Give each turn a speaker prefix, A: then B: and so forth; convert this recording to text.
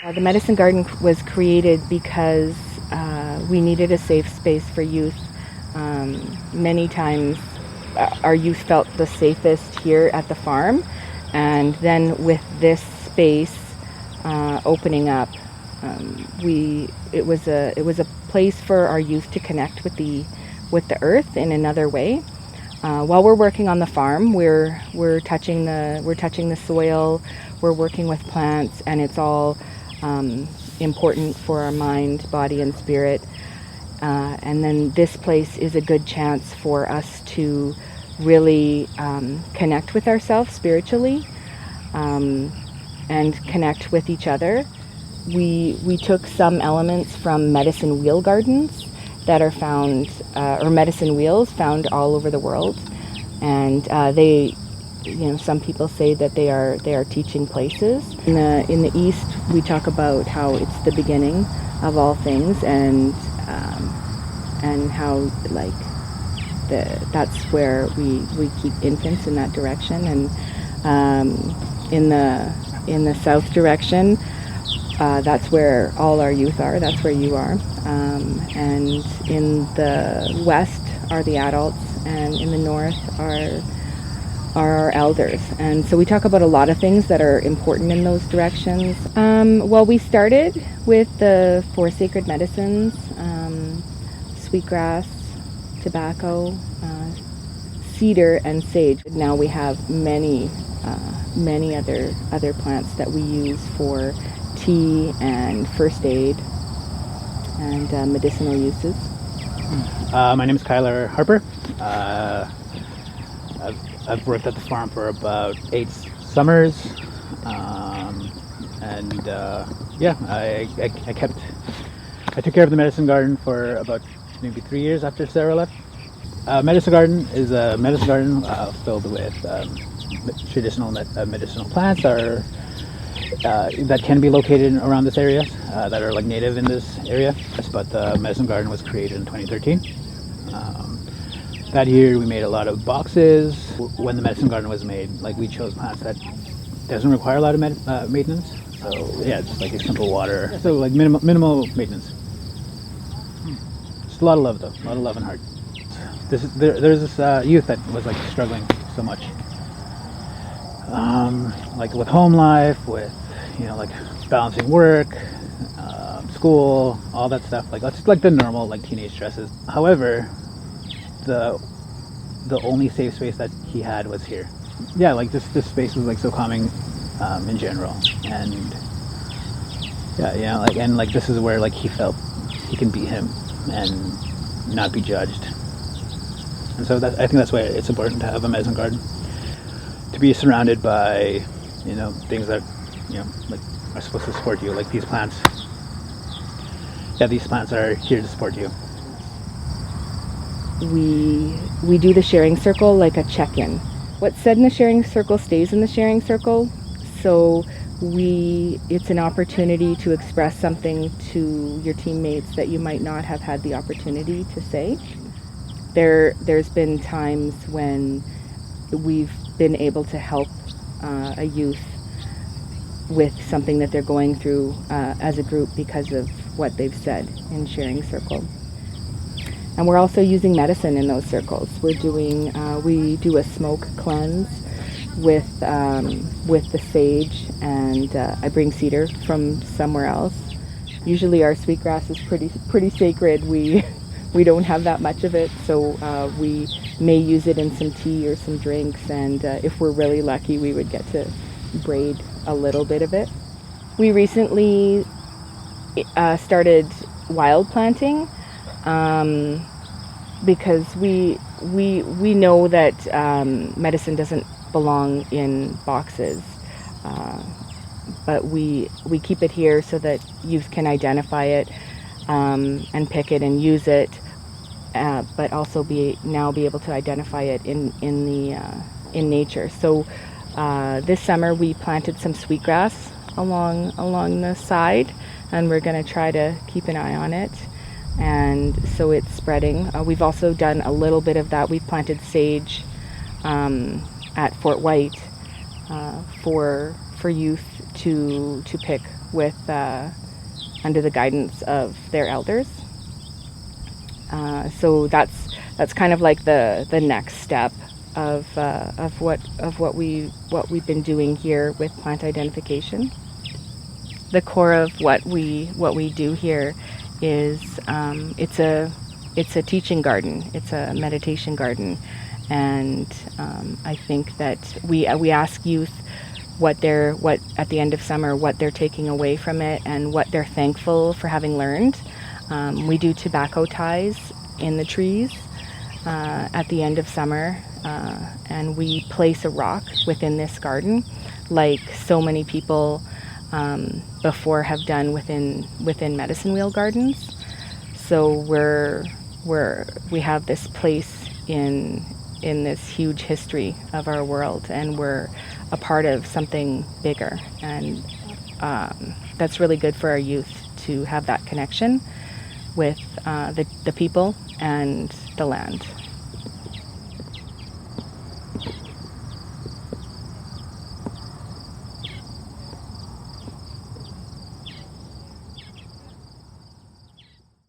A: The medicine garden was created because we needed a safe space for youth. Many times our youth felt the safest here at the farm, and then with this space opening up, it was a place for our youth to connect with the earth in another way. While we're working on the farm, we're touching the soil, we're working with plants, and it's all important for our mind, body, and spirit. And then this place is a good chance for us to really connect with ourselves spiritually and connect with each other. We took some elements from medicine wheel gardens that are found, or medicine wheels found all over the world, and some people say that they are teaching places. In the East, we talk about how it's the beginning of all things, and how that's where we keep infants in that direction, and in the South direction, that's where all our youth are. That's where you are, and in the West are the adults, and in the North are our elders. And so we talk about a lot of things that are important in those directions. Well, we started with the 4 sacred medicines: sweetgrass, tobacco, cedar, and sage. Now we have many other plants that we use for tea and first aid and medicinal uses.
B: My name is Kyler Harper. I've worked at the farm for about 8 summers, I took care of the medicine garden for about maybe 3 years after Sarah left. Medicine garden is a medicine garden filled with traditional medicinal plants that can be located around this area, that are native in this area. But the medicine garden was created in 2013. That year we made a lot of boxes. When the medicine garden was made, we chose plants that doesn't require a lot of maintenance. So yeah, just a simple water. So minimal maintenance. Just a lot of love though, a lot of love and heart. There's this youth that was struggling so much, with home life, with balancing work, school, all that stuff. That's just the normal teenage stresses. However, the only safe space that he had was here. Yeah, this space was so calming in general, and this is where he felt he can be him and not be judged. And so I think that's why it's important to have a medicine garden, to be surrounded by things that are supposed to support you, like these plants. Yeah, these plants are here to support you.
A: We do the sharing circle like a check-in. What's said in the sharing circle stays in the sharing circle. So it's an opportunity to express something to your teammates that you might not have had the opportunity to say. There's been times when we've been able to help a youth with something that they're going through as a group because of what they've said in sharing circle. And we're also using medicine in those circles. We do a smoke cleanse with the sage, and I bring cedar from somewhere else. Usually our sweetgrass is pretty sacred. We don't have that much of it, so we may use it in some tea or some drinks, and if we're really lucky, we would get to braid a little bit of it. We recently started wild planting because we know that medicine doesn't belong in boxes, but we keep it here so that youth can identify it and pick it and use it, but also be able to identify it in nature. So this summer we planted some sweetgrass along the side, and we're going to try to keep an eye on it, and so it's spreading. We've also done a little bit of that. We've planted sage at FortWhyte for youth to pick with under the guidance of their elders. So that's kind of like the next step of what we've been doing here with plant identification. The core of what we do here is it's a teaching garden, it's a meditation garden, and I think that we ask youth what at the end of summer what they're taking away from it and what they're thankful for having learned. We do tobacco ties in the trees at the end of summer, and we place a rock within this garden, like so many people before have done within medicine wheel gardens. So we have this place in this huge history of our world, and we're a part of something bigger, and that's really good for our youth to have that connection with the people and the land.